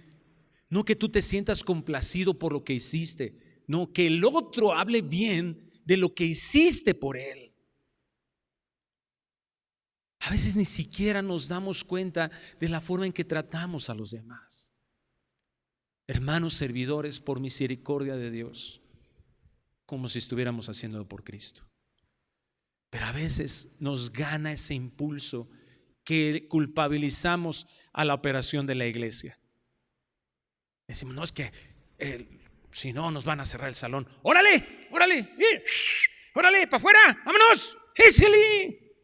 no que tú te sientas complacido por lo que hiciste, no, que el otro hable bien de lo que hiciste por él. A veces ni siquiera nos damos cuenta de la forma en que tratamos a los demás. Hermanos servidores, por misericordia de Dios, como si estuviéramos haciéndolo por Cristo. Pero a veces nos gana ese impulso que culpabilizamos a la operación de la iglesia. Decimos, no, es que si no nos van a cerrar el salón. ¡Órale! ¡Órale! ¡Órale! ¡Para afuera! ¡Vámonos! ¡Ésele!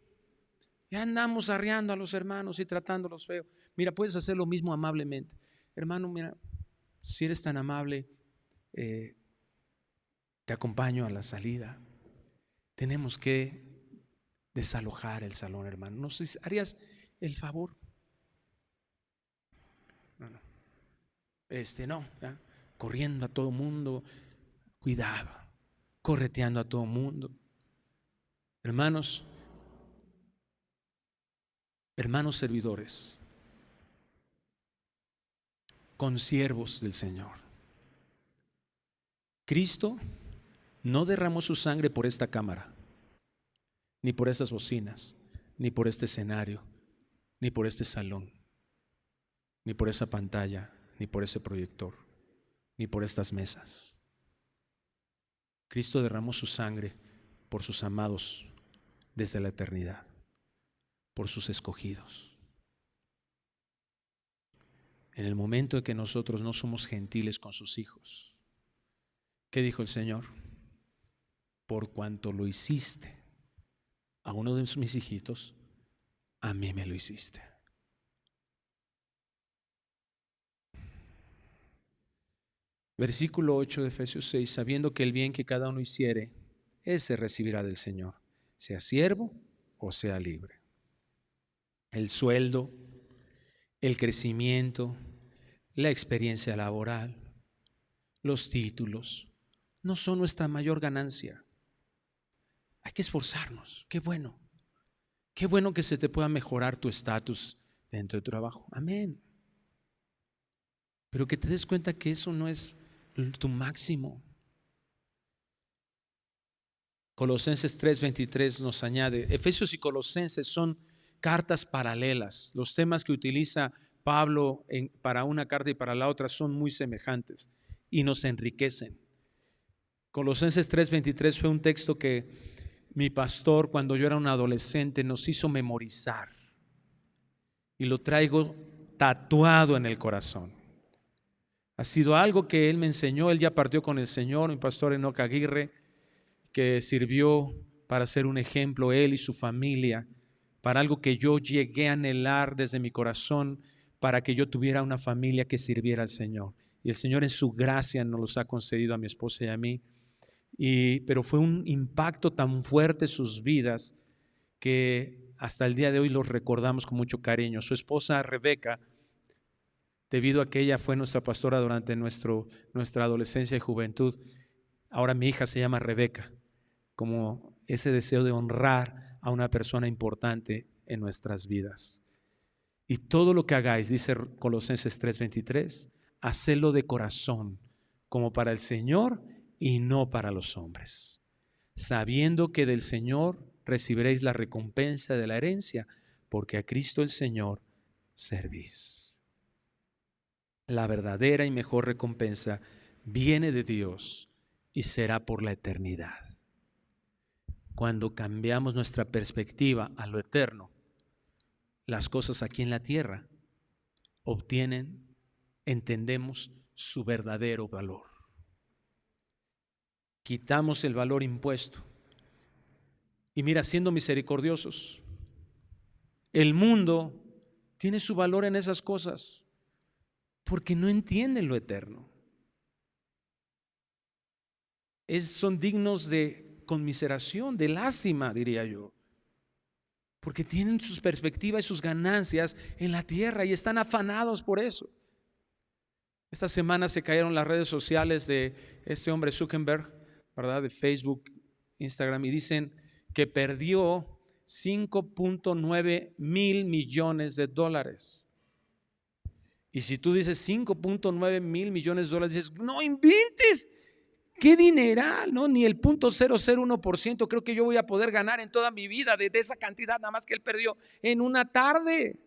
Ya andamos arreando a los hermanos y tratándolos feo. Mira, puedes hacer lo mismo amablemente. Hermano, mira, si eres tan amable, te acompaño a la salida. Tenemos que desalojar el salón, hermano. ¿No sé si harías el favor? No. No, ¿ya? Corriendo a todo mundo, cuidado, correteando a todo mundo. Hermanos servidores, consiervos del Señor. Cristo no derramó su sangre por esta cámara, ni por estas bocinas, ni por este escenario, ni por este salón, ni por esa pantalla, ni por ese proyector, ni por estas mesas. Cristo derramó su sangre por sus amados desde la eternidad, por sus escogidos. En el momento en que nosotros no somos gentiles con sus hijos, ¿qué dijo el Señor? Por cuanto lo hiciste a uno de mis hijitos, a mí me lo hiciste. Versículo 8 de Efesios 6, sabiendo que el bien que cada uno hiciere, ese recibirá del Señor, sea siervo o sea libre. el sueldo, el crecimiento, la experiencia laboral, los títulos, no son nuestra mayor ganancia. Hay que esforzarnos. Qué bueno. Qué bueno que se te pueda mejorar tu estatus dentro de tu trabajo. Amén. Pero que te des cuenta que eso no es tu máximo. Colosenses 3:23 nos añade, Efesios y Colosenses son cartas paralelas. Los temas que utiliza Pablo para una carta y para la otra son muy semejantes y nos enriquecen. Colosenses 3:23 fue un texto que mi pastor, cuando yo era un adolescente, nos hizo memorizar y lo traigo tatuado en el corazón. Ha sido algo que él me enseñó. Él ya partió con el Señor, mi pastor Enoch Aguirre, que sirvió para ser un ejemplo, él y su familia, para algo que yo llegué a anhelar desde mi corazón, para que yo tuviera una familia que sirviera al Señor. Y el Señor en su gracia nos los ha concedido a mi esposa y a mí. Pero fue un impacto tan fuerte sus vidas que hasta el día de hoy los recordamos con mucho cariño. Su esposa Rebeca, debido a que ella fue nuestra pastora durante nuestra adolescencia y juventud, ahora mi hija se llama Rebeca, como ese deseo de honrar a una persona importante en nuestras vidas. Y todo lo que hagáis, dice Colosenses 3:23, hacedlo de corazón, como para el Señor y no para los hombres, sabiendo que del Señor recibiréis la recompensa de la herencia, porque a Cristo el Señor servís. La verdadera y mejor recompensa viene de Dios y será por la eternidad. Cuando cambiamos nuestra perspectiva a lo eterno, las cosas aquí en la tierra entendemos su verdadero valor. Quitamos el valor impuesto. Y mira, siendo misericordiosos, el mundo tiene su valor en esas cosas porque no entienden lo eterno. Son dignos de conmiseración, de lástima, diría yo, porque tienen sus perspectivas y sus ganancias en la tierra y están afanados por eso. Esta semana se cayeron las redes sociales de este hombre Zuckerberg, ¿verdad? De Facebook, Instagram, y dicen que perdió 5.9 mil millones de dólares. Y si tú dices 5.9 mil millones de dólares, dices, no inventes, qué dineral, ¿no? Ni el 0.001% creo que yo voy a poder ganar en toda mi vida de esa cantidad nada más que él perdió en una tarde.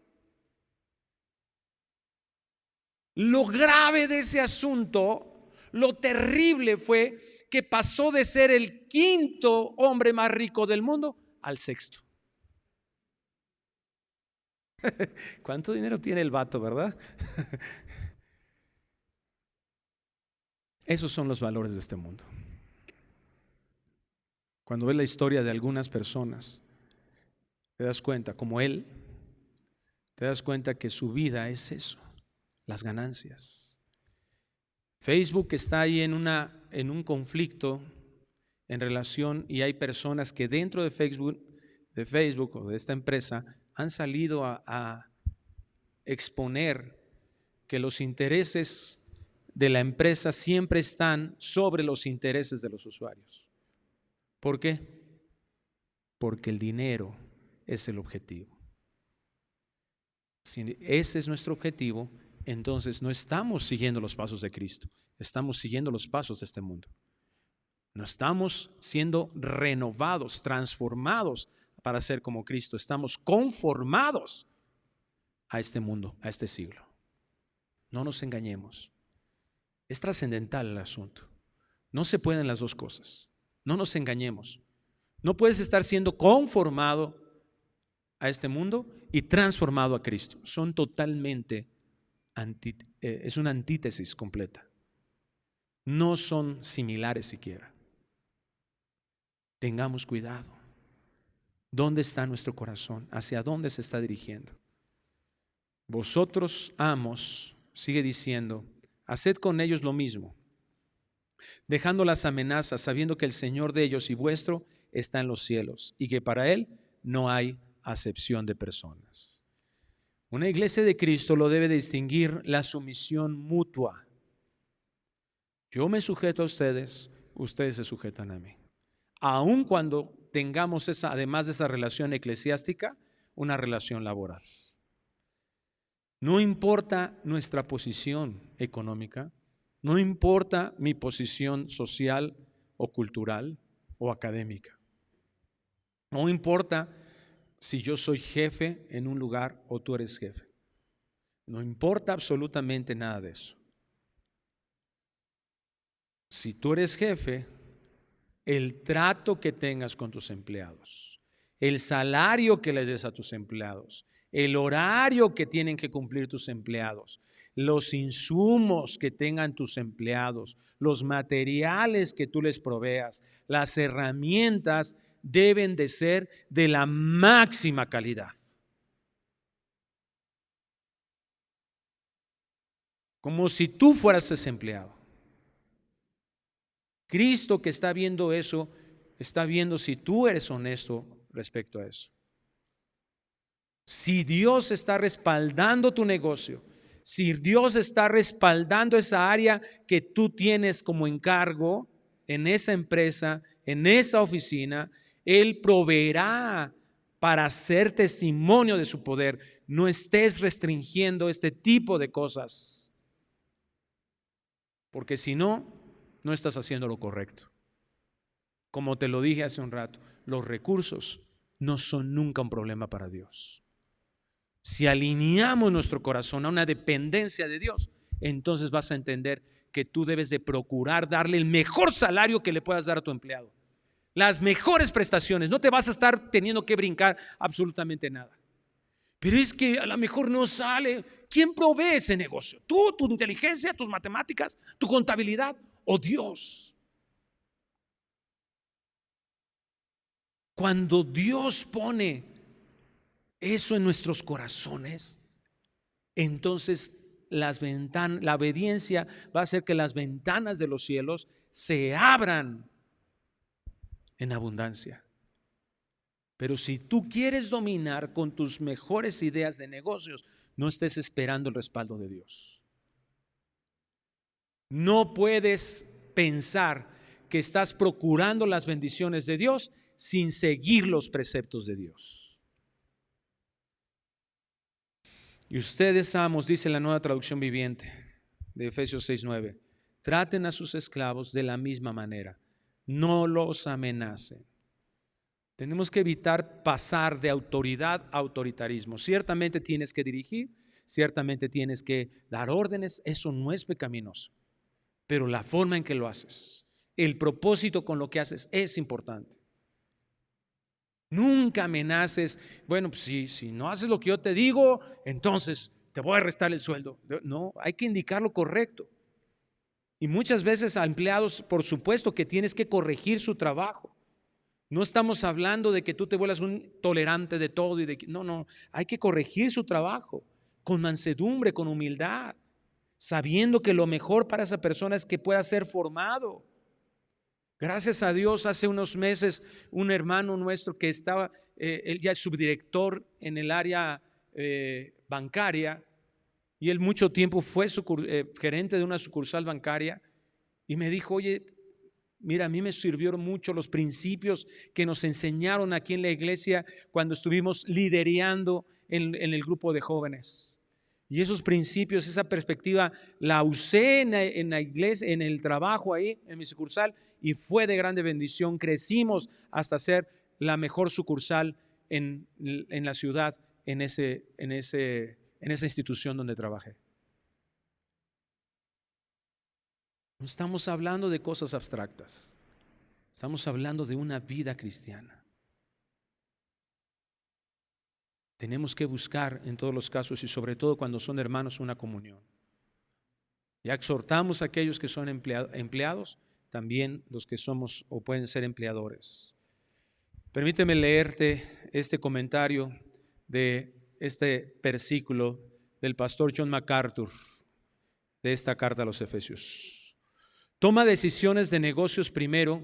Lo grave de ese asunto, lo terrible fue que pasó de ser el quinto hombre más rico del mundo al sexto. ¿Cuánto dinero tiene el vato, verdad? Esos son los valores de este mundo. Cuando ves la historia de algunas personas, te das cuenta, como él, te das cuenta que su vida es eso, las ganancias. Facebook está ahí en un conflicto en relación, y hay personas que dentro de Facebook o de esta empresa han salido a exponer que los intereses de la empresa siempre están sobre los intereses de los usuarios. ¿Por qué? Porque el dinero es el objetivo. Si ese es nuestro objetivo, entonces no estamos siguiendo los pasos de Cristo, estamos siguiendo los pasos de este mundo. No estamos siendo renovados, transformados para ser como Cristo, estamos conformados a este mundo, a este siglo. No nos engañemos. Es trascendental el asunto. No se pueden las dos cosas. No nos engañemos. No puedes estar siendo conformado a este mundo y transformado a Cristo. Son totalmente es una antítesis completa. No son similares siquiera. Tengamos cuidado. ¿Dónde está nuestro corazón? ¿Hacia dónde se está dirigiendo? Vosotros, amos, sigue diciendo, haced con ellos lo mismo, dejando las amenazas, sabiendo que el Señor de ellos y vuestro está en los cielos y que para Él no hay acepción de personas. Una iglesia de Cristo lo debe distinguir la sumisión mutua. Yo me sujeto a ustedes, ustedes se sujetan a mí. Aun cuando tengamos además de esa relación eclesiástica, una relación laboral. No importa nuestra posición económica, no importa mi posición social o cultural o académica. No importa si yo soy jefe en un lugar o tú eres jefe. No importa absolutamente nada de eso. Si tú eres jefe, el trato que tengas con tus empleados, el salario que les des a tus empleados, el horario que tienen que cumplir tus empleados, los insumos que tengan tus empleados, los materiales que tú les proveas, las herramientas deben de ser de la máxima calidad. Como si tú fueras ese empleado. Cristo, que está viendo eso, está viendo si tú eres honesto respecto a eso. Si Dios está respaldando tu negocio, si Dios está respaldando esa área que tú tienes como encargo en esa empresa, en esa oficina, Él proveerá para hacer testimonio de su poder. No estés restringiendo este tipo de cosas, porque si no, no estás haciendo lo correcto. Como te lo dije hace un rato, los recursos no son nunca un problema para Dios. Si alineamos nuestro corazón a una dependencia de Dios, entonces vas a entender que tú debes de procurar darle el mejor salario que le puedas dar a tu empleado. Las mejores prestaciones. No te vas a estar teniendo que brincar absolutamente nada. Pero es que a lo mejor no sale. ¿Quién provee ese negocio? ¿Tú, tu inteligencia, tus matemáticas, tu contabilidad o Dios? Cuando Dios pone eso en nuestros corazones, entonces la obediencia va a hacer que las ventanas de los cielos se abran en abundancia. Pero si tú quieres dominar con tus mejores ideas de negocios, no estés esperando el respaldo de Dios. No puedes pensar que estás procurando las bendiciones de Dios sin seguir los preceptos de Dios. Y ustedes, amos, dice la Nueva Traducción Viviente de Efesios 6:9, traten a sus esclavos de la misma manera, no los amenacen. Tenemos que evitar pasar de autoridad a autoritarismo. Ciertamente tienes que dirigir, ciertamente tienes que dar órdenes, eso no es pecaminoso, pero la forma en que lo haces, el propósito con lo que haces es importante. Nunca amenaces, bueno, pues si no haces lo que yo te digo, entonces te voy a restar el sueldo. No, hay que indicar lo correcto. Y muchas veces a empleados, por supuesto que tienes que corregir su trabajo. No estamos hablando de que tú te vuelvas un tolerante de todo y de que, no, hay que corregir su trabajo con mansedumbre, con humildad, sabiendo que lo mejor para esa persona es que pueda ser formado. Gracias a Dios, hace unos meses un hermano nuestro que estaba, él ya es subdirector en el área bancaria, y él mucho tiempo fue gerente de una sucursal bancaria, y me dijo, oye, mira, a mí me sirvieron mucho los principios que nos enseñaron aquí en la iglesia cuando estuvimos liderando en el grupo de jóvenes. Y esos principios, esa perspectiva la usé en la iglesia, en el trabajo ahí, en mi sucursal, y fue de grande bendición. Crecimos hasta ser la mejor sucursal en la ciudad, en esa institución donde trabajé. No estamos hablando de cosas abstractas, estamos hablando de una vida cristiana. Tenemos que buscar en todos los casos y sobre todo cuando son hermanos una comunión. Ya exhortamos a aquellos que son empleados, también los que somos o pueden ser empleadores. Permíteme leerte este comentario de este versículo del pastor John MacArthur de esta carta a los Efesios. Toma decisiones de negocios primero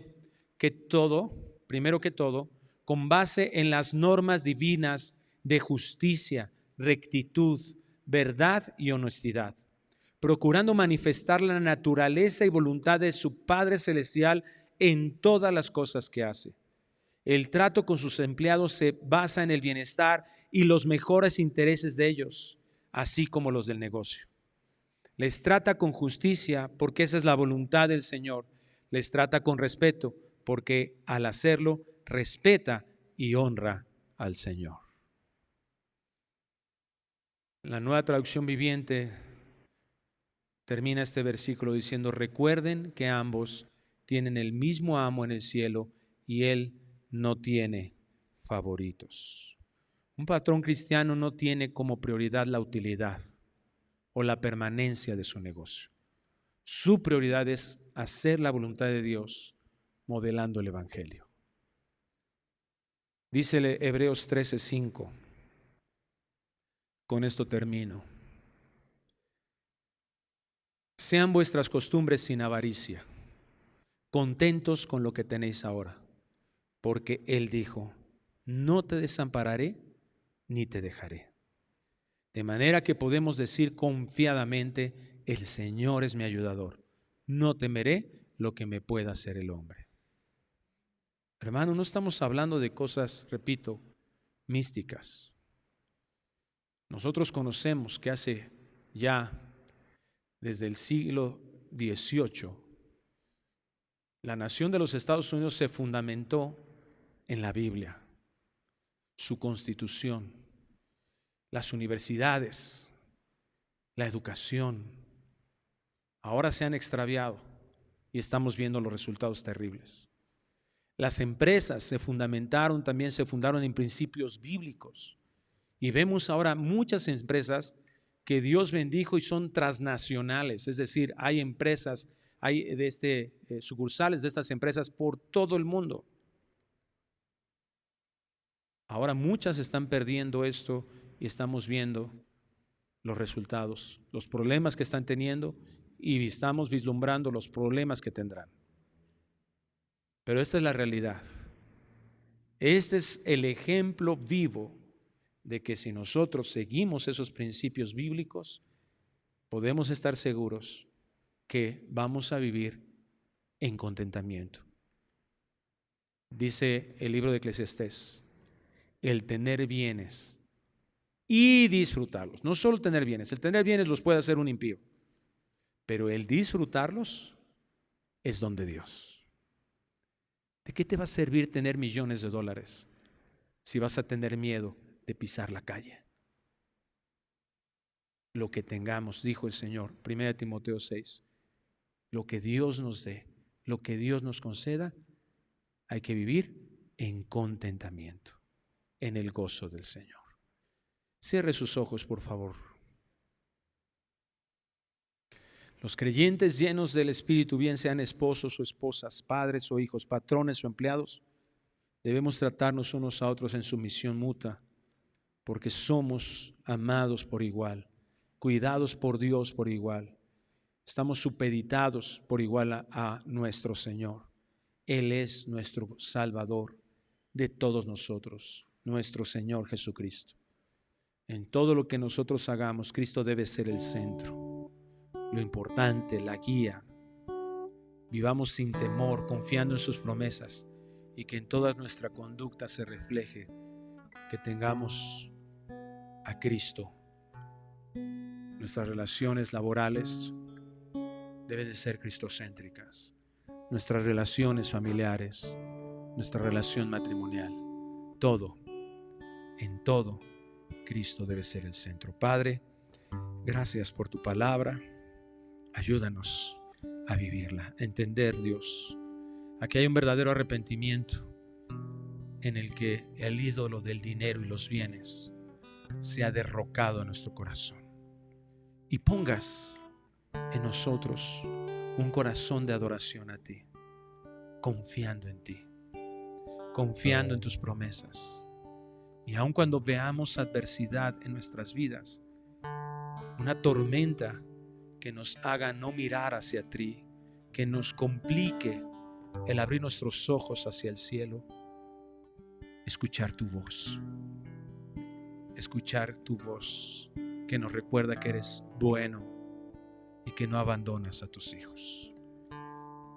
que todo, con base en las normas divinas de justicia, rectitud, verdad y honestidad, procurando manifestar la naturaleza y voluntad de su Padre Celestial en todas las cosas que hace. El trato con sus empleados se basa en el bienestar y los mejores intereses de ellos, así como los del negocio. Les trata con justicia porque esa es la voluntad del Señor. Les trata con respeto porque al hacerlo respeta y honra al Señor. La Nueva Traducción Viviente termina este versículo diciendo: recuerden que ambos tienen el mismo amo en el cielo y Él no tiene favoritos. Un patrón cristiano no tiene como prioridad la utilidad o la permanencia de su negocio. Su prioridad es hacer la voluntad de Dios modelando el Evangelio. Dice Hebreos 13:5. Con esto termino. Sean vuestras costumbres sin avaricia, contentos con lo que tenéis ahora, porque Él dijo: no te desampararé ni te dejaré. De manera que podemos decir confiadamente: el Señor es mi ayudador, no temeré lo que me pueda hacer el hombre. Hermano, no estamos hablando de cosas, repito, místicas. Nosotros conocemos que hace ya desde el siglo XVIII, la nación de los Estados Unidos se fundamentó en la Biblia, su constitución, las universidades, la educación. Ahora se han extraviado y estamos viendo los resultados terribles. Las empresas se fundaron en principios bíblicos. Y vemos ahora muchas empresas que Dios bendijo y son transnacionales. Es decir, hay empresas, hay sucursales de estas empresas por todo el mundo. Ahora muchas están perdiendo esto y estamos viendo los resultados, los problemas que están teniendo y estamos vislumbrando los problemas que tendrán. Pero esta es la realidad. Este es el ejemplo vivo de que si nosotros seguimos esos principios bíblicos, podemos estar seguros que vamos a vivir en contentamiento. Dice el libro de Eclesiastés: el tener bienes y disfrutarlos. No solo tener bienes, el tener bienes los puede hacer un impío, pero el disfrutarlos es don de Dios. ¿De qué te va a servir tener millones de dólares si vas a tener miedo de pisar la calle? Lo que tengamos, dijo el Señor, 1 Timoteo 6, lo que Dios nos dé, lo que Dios nos conceda, hay que vivir en contentamiento, en el gozo del Señor. Cierre sus ojos, por favor. Los creyentes llenos del Espíritu, bien sean esposos o esposas, padres o hijos, patrones o empleados, debemos tratarnos unos a otros en sumisión mutua, porque somos amados por igual, cuidados por Dios por igual. Estamos supeditados por igual a nuestro Señor. Él es nuestro Salvador de todos nosotros, nuestro Señor Jesucristo. En todo lo que nosotros hagamos, Cristo debe ser el centro, lo importante, la guía. Vivamos sin temor, confiando en sus promesas, y que en toda nuestra conducta se refleje que tengamos a Cristo. Nuestras relaciones laborales deben de ser cristocéntricas. Nuestras relaciones familiares, nuestra relación matrimonial, todo, en todo, Cristo debe ser el centro. Padre, gracias por tu palabra. Ayúdanos a vivirla, a entender, Dios, aquí hay un verdadero arrepentimiento en el que el ídolo del dinero y los bienes se ha derrocado en nuestro corazón. Y pongas en nosotros un corazón de adoración a ti, confiando en ti, confiando en tus promesas. Y aun cuando veamos adversidad en nuestras vidas, una tormenta que nos haga no mirar hacia ti, que nos complique el abrir nuestros ojos hacia el cielo, escuchar tu voz. escuchar tu voz que nos recuerda que eres bueno y que no abandonas a tus hijos.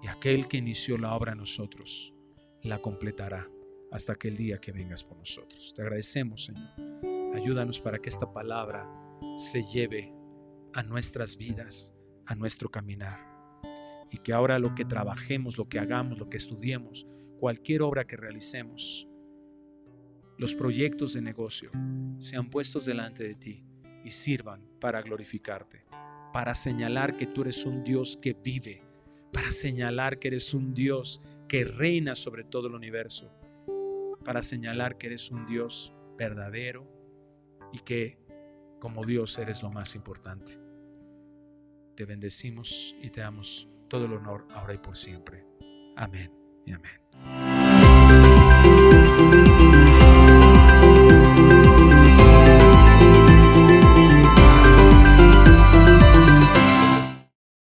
Y aquel que inició la obra en nosotros la completará hasta aquel día que vengas por nosotros. Te agradecemos, Señor. Ayúdanos para que esta palabra se lleve a nuestras vidas, a nuestro caminar. Y que ahora lo que trabajemos, lo que hagamos, lo que estudiemos, cualquier obra que realicemos, los proyectos de negocio sean puestos delante de ti y sirvan para glorificarte, para señalar que tú eres un Dios que vive, para señalar que eres un Dios que reina sobre todo el universo, para señalar que eres un Dios verdadero y que como Dios eres lo más importante. Te bendecimos y te damos todo el honor ahora y por siempre. Amén y amén.